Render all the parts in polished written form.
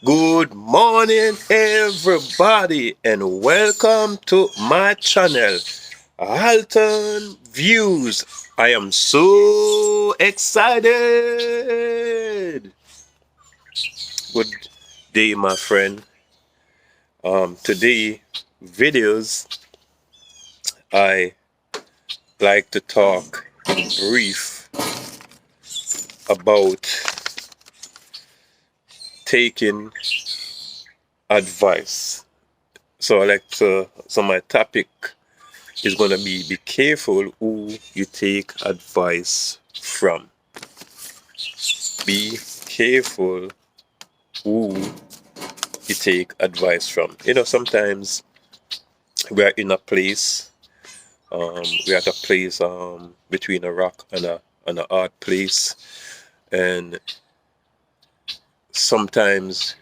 Good morning, everybody, and welcome to my channel, Alton Views. I am so excited. Good day, my friend. Today, videos I like to talk in brief about taking advice. So my topic is going to be careful who you take advice from. Be careful who you take advice from. Sometimes we are in a place, we're at a place between a rock and a hard place, and sometimes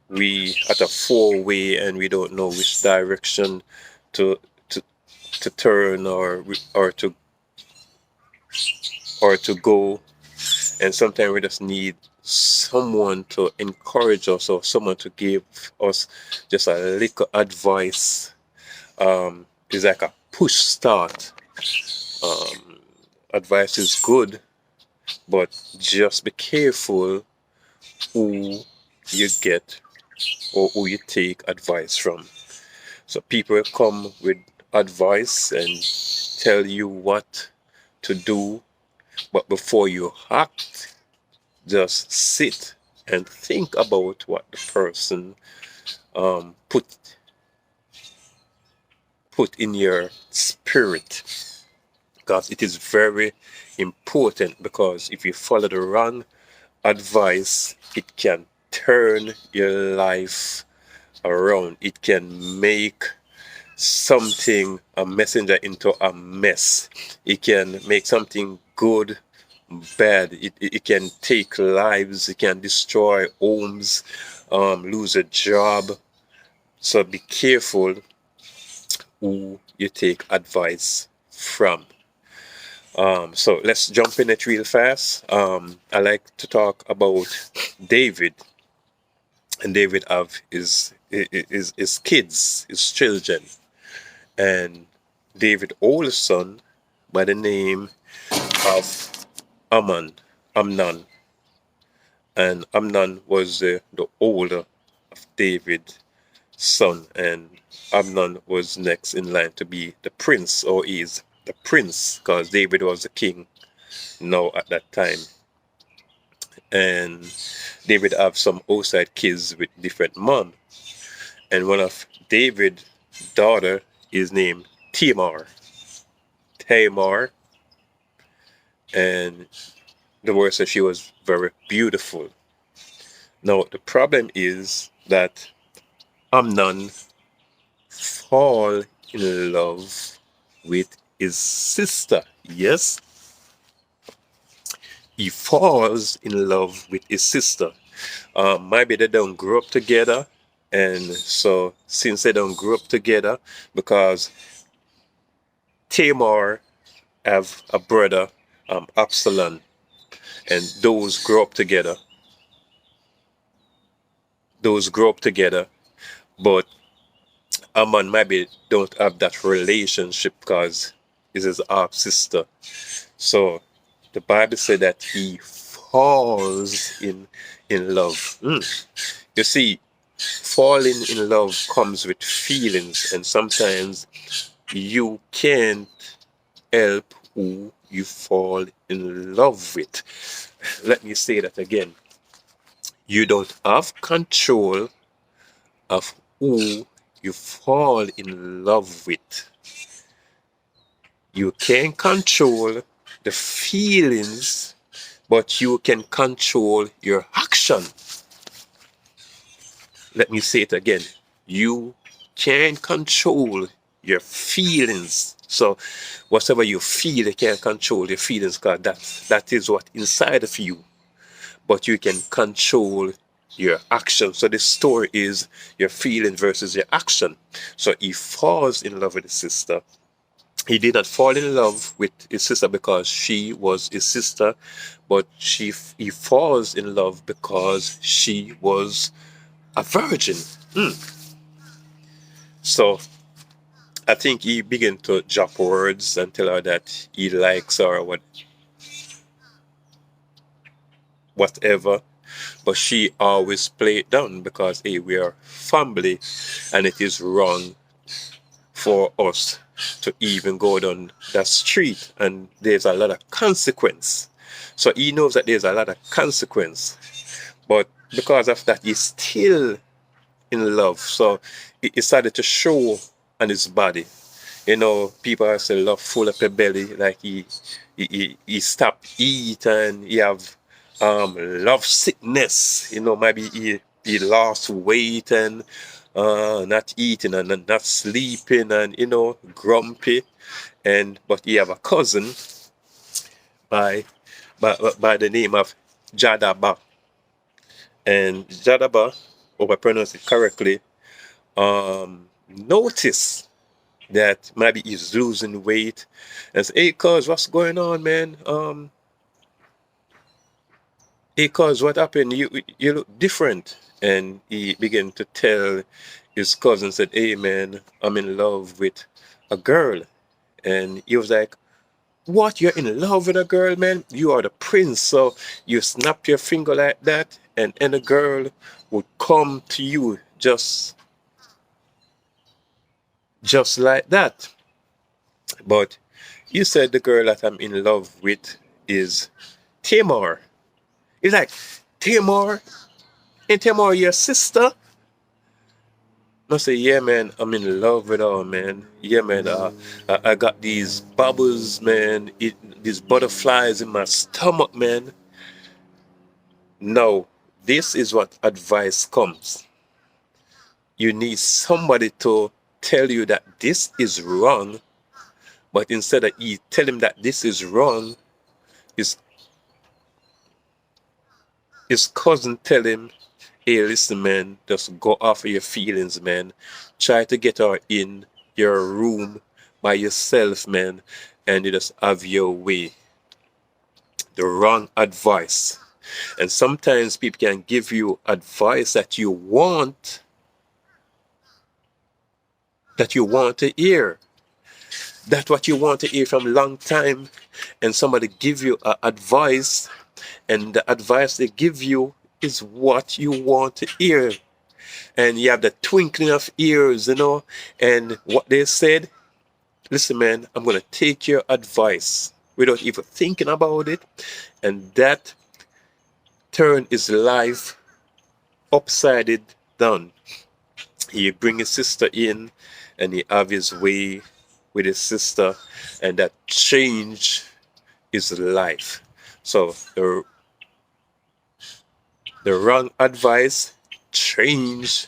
we at a four-way and we don't know which direction to to, to turn or to go. And sometimes we just need someone to encourage us or someone to give us just a little advice. It's like a push start. Um, Advice is good, but just be careful who you get or who you take advice from. So people come with advice and tell you what to do, but before you act, just sit and think about what the person put in your spirit, because it is very important. Because if you follow the wrong advice, it can turn your life around. It can make something, a messenger, into a mess. It can make something good bad. It can take lives. It can destroy homes, lose a job. So be careful who you take advice from. So let's jump in it real fast. I like to talk about David, and David have his kids, his children, and David oldest son by the name of Amnon, and Amnon was the older of David's son, and Amnon was next in line to be the prince, or is the prince, because David was the king now at that time. And David have some outside kids with different mom, and one of David's daughter is named Tamar. Tamar, and the word says she was very beautiful. Now the problem is that Amnon fall in love with his sister. Yes, he falls in love with his sister. Maybe they don't grow up together, and so since they don't grow up together, because Tamar have a brother, Absalom, and those grow up together, but Ammon maybe don't have that relationship because it's his half sister. So the Bible said that he falls in love. You see, falling in love comes with feelings, and sometimes you can't help who you fall in love with. Let me say that again. You don't have control of who you fall in love with. You can't control the feelings, but you can control your action. Let me say it again. You can't control your feelings. So whatever you feel, you can't control your feelings, because that is what inside of you. But you can control your action. So the story is your feeling versus your action. So he falls in love with his sister, He did not fall in love with his sister because she was his sister, but he falls in love because she was a virgin. So I think he began to drop words and tell her that he likes her or whatever. But she always played it down because, hey, we are family and it is wrong for us to even go down that street, and there's a lot of consequence. So he knows that there's a lot of consequence, but because of that, he's still in love. So he decided to show on his body. You know, people are say love full up a belly, like he stopped eat and he have love sickness. You know, maybe he lost weight and not eating and not sleeping and grumpy. And but he have a cousin by by the name of Jadaba. And Jadaba, if I pronounce it correctly, notice that maybe he's losing weight and say, hey cuz, what's going on, man? Hey cuz, what happened? You look different. And he began to tell his cousin, said, hey man, I'm in love with a girl. And he was like, what, you're in love with a girl, man? You are the prince. So you snap your finger like that, and a girl would come to you just like that. But you said the girl that I'm in love with is Tamar. He's like, Tamar? Ain't Tamar your sister? I say, yeah, man, I'm in love with her, man. Yeah, man, I got these bubbles, man. These butterflies in my stomach, man. No, this is what advice comes. You need somebody to tell you that this is wrong, but instead of you tell him that this is wrong, his, his cousin tell him, hey, listen, man, just go off of your feelings, man. Try to get her in your room by yourself, man, and you just have your way. The wrong advice. And sometimes people can give you advice that you want to hear. That's what you want to hear from a long time. And somebody give you advice, and the advice they give you is what you want to hear. And you have the twinkling of ears, and what they said, listen, man, I'm going to take your advice without even thinking about it. And that turn his life upside down. He bring his sister in, and he have his way with his sister, and that change his life. So the wrong advice change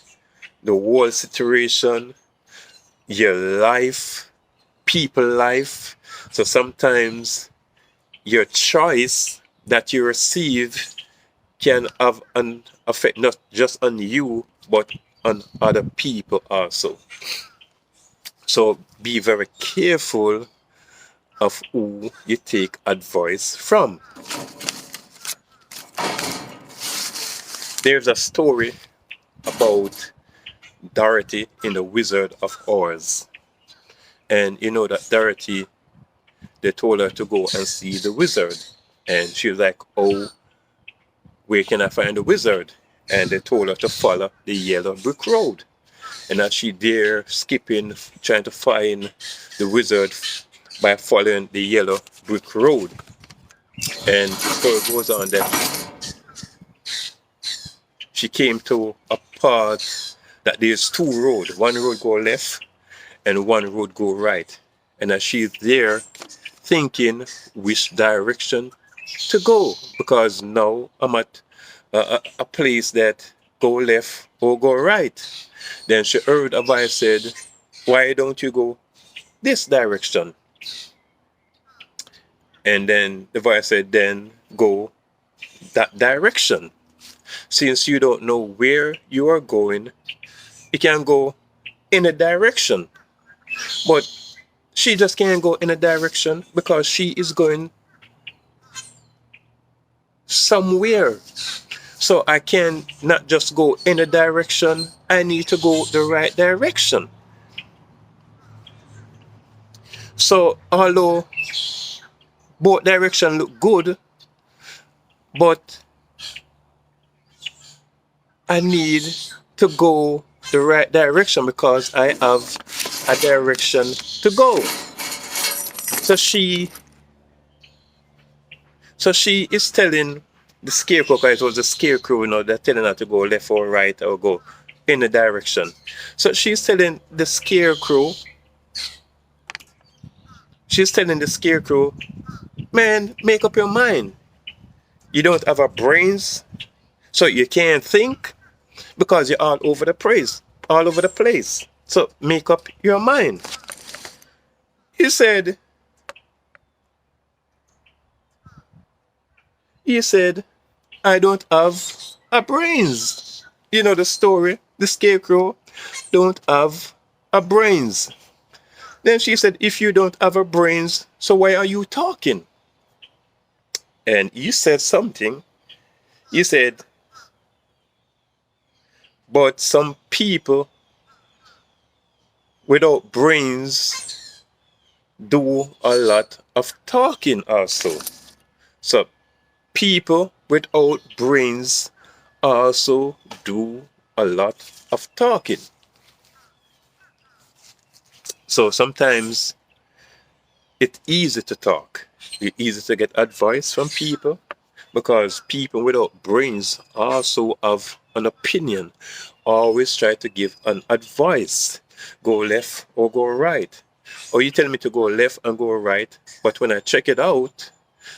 the whole situation, your life, people life. So sometimes your choice that you receive can have an effect not just on you, but on other people also. So be very careful of who you take advice from. There's a story about Dorothy in the Wizard of Oz. And you know that Dorothy, they told her to go and see the wizard. And she was like, oh, where can I find the wizard? And they told her to follow the yellow brick road. And as she there skipping, trying to find the wizard by following the yellow brick road. And the story goes on that she came to a part that there's two roads. One road go left and one road go right. And as she's there thinking which direction to go, because now I'm at a place that go left or go right. Then she heard a voice said, why don't you go this direction? And then the voice said, then go that direction. Since you don't know where you are going, you can go in a direction. But She just can't go in a direction because she is going somewhere. So I can not just go in a direction, I need to go the right direction. So although both directions look good, but I need to go the right direction because I have a direction to go. So she is telling the scarecrow, because it was the scarecrow, they're telling her to go left or right or go in a direction. So she's telling the scarecrow, man, make up your mind. You don't have a brains, so you can't think because you're all over the place. So make up your mind. He said, I don't have a brains. You know the story, the scarecrow don't have a brains. Then she said, if you don't have a brains, so why are you talking? And he said something. He said, but some people without brains do a lot of talking also. So people without brains also do a lot of talking. So sometimes it's easy to talk. It's easy to get advice from people because people without brains also have an opinion, always try to give an advice. Go left or go right. Or you tell me to go left and go right, but when I check it out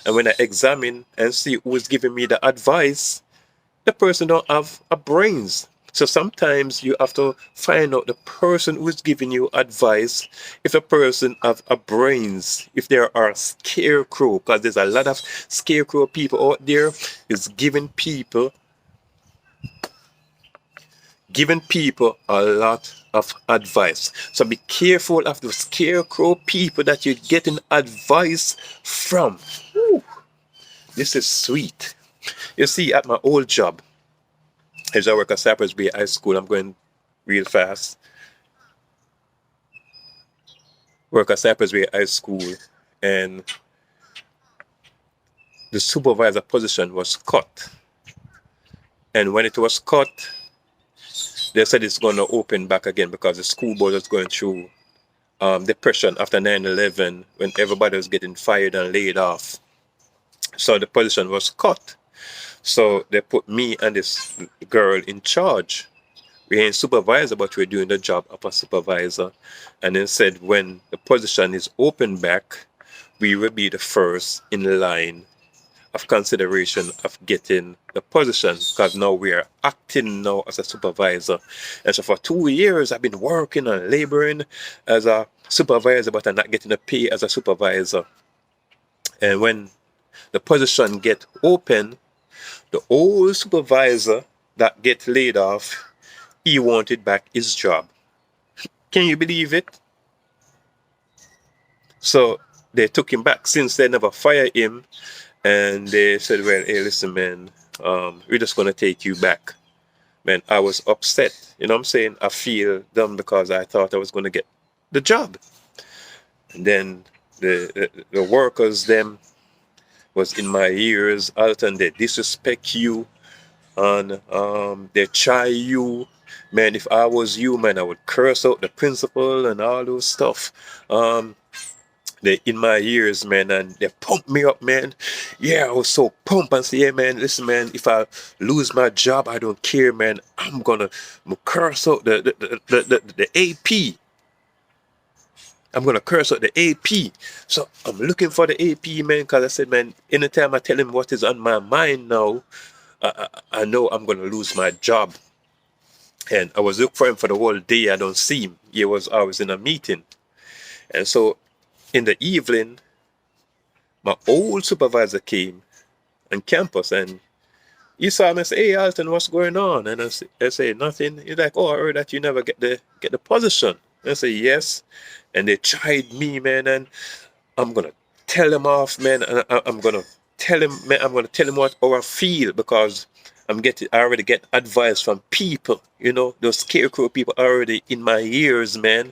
and when I examine and see who is giving me the advice, the person don't have a brains. So sometimes you have to find out the person who is giving you advice, if a person have a brains, if there are scarecrow, because there's a lot of scarecrow people out there is giving people a lot of advice. So be careful of the scarecrow people that you're getting advice from. Whew, this is sweet. You see, at my old job, as I work at Cypress Bay High School, I'm going real fast. Work at Cypress Bay High School, and the supervisor position was cut. And when it was cut, they said it's going to open back again because the school board was going through depression after 9/11 when everybody was getting fired and laid off. So the position was cut. So they put me and this girl in charge. We ain't supervisor, but we're doing the job of a supervisor. And then said when the position is open back, we will be the first in line of consideration of getting the position because now we are acting now as a supervisor. And so for 2 years I've been working and laboring as a supervisor, but I'm not getting a pay as a supervisor. And when the position get open, the old supervisor that get laid off, he wanted back his job. Can you believe it? So they took him back since they never fired him. And they said, well, hey, listen, man, we're just going to take you back. Man, I was upset. You know what I'm saying? I feel dumb because I thought I was going to get the job. And then the workers, them, was in my ears, Alton, they disrespect you and they try you. Man, if I was you, man, I would curse out the principal and all those stuff. They in my ears, man, and they pumped me up, man. Yeah, I was so pumped and say, yeah, man, listen, man, if I lose my job, I don't care, man. I'm gonna curse out the AP. I'm gonna curse out the AP. So I'm looking for the AP, man, because I said, man, anytime I tell him what is on my mind now, I know I'm gonna lose my job. And I was looking for him for the whole day. I don't see him. He was always in a meeting. And so in the evening, my old supervisor came on campus and he saw me and said, hey, Alton, what's going on? And I say, nothing. He's like, oh, I heard that you never get the position. I say, yes. And they tried me, man, and I'm gonna tell him off, man. And I'm gonna tell him, man, I'm gonna tell him how I feel because I already get advice from people, those scarecrow people already in my ears, man.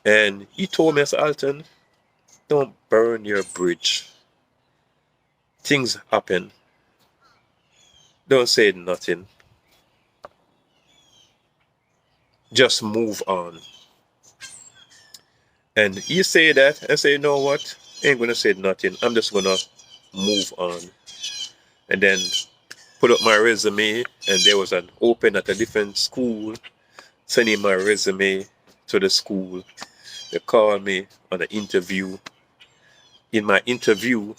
And he told me, I said, Alton, don't burn your bridge. Things happen. Don't say nothing. Just move on. And he say that, I say, you know what? I ain't gonna say nothing. I'm just gonna move on. And then put up my resume, and there was an open at a different school. Sending my resume to the school. They called me on an interview. In my interview,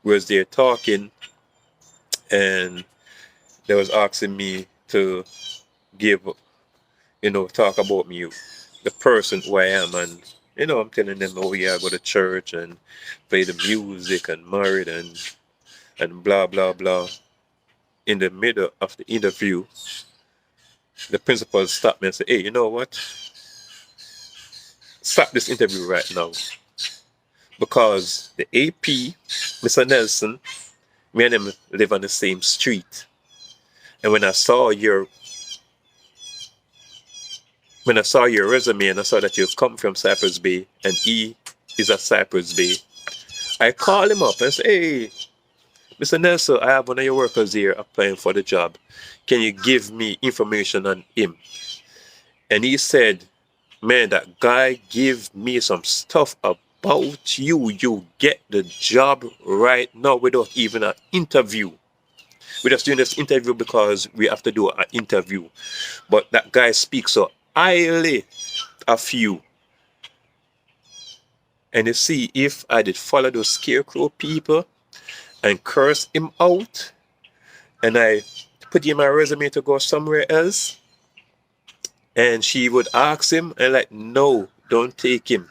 was there talking, and they was asking me to give, talk about me, the person who I am, and I'm telling them, oh yeah, I go to church and play the music and married and blah blah blah. In the middle of the interview, the principal stopped me and said, hey, you know what? Stop this interview right now. Because the AP, Mr. Nelson, me and him live on the same street. And when I saw your resume and I saw that you come from Cypress Bay and he is at Cypress Bay, I called him up and said, hey, Mr. Nelson, I have one of your workers here applying for the job. Can you give me information on him? And he said, man, that guy give me some stuff about you. You get the job right now without even an interview. We're just doing this interview because we have to do an interview. But that guy speaks so highly of you. And you see, if I did follow those scarecrow people and curse him out, and I put in my resume to go somewhere else, and she would ask him, and like, no, don't take him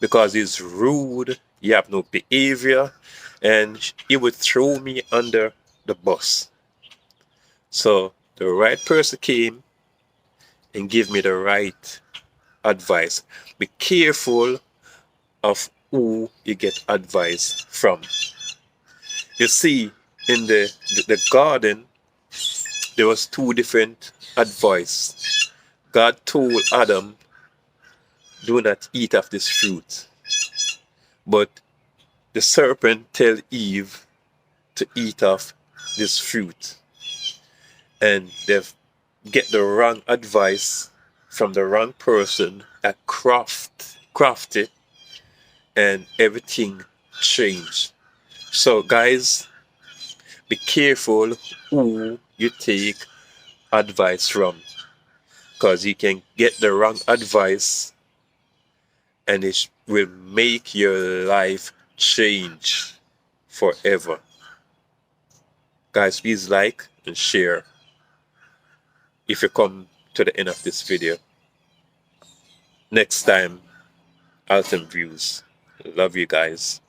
because he's rude, you have no behavior, and he would throw me under the bus. So the right person came and gave me the right advice. Be careful of who you get advice from. You see, in the garden, there was two different advice. God told Adam, do not eat of this fruit. But the serpent tell Eve to eat of this fruit. And they get the wrong advice from the wrong person at crafty, and everything changed. So guys, be careful who you take advice from, because you can get the wrong advice and it will make your life change forever. Guys, please like and share if you come to the end of this video. Next time, Alton Views. Love you guys.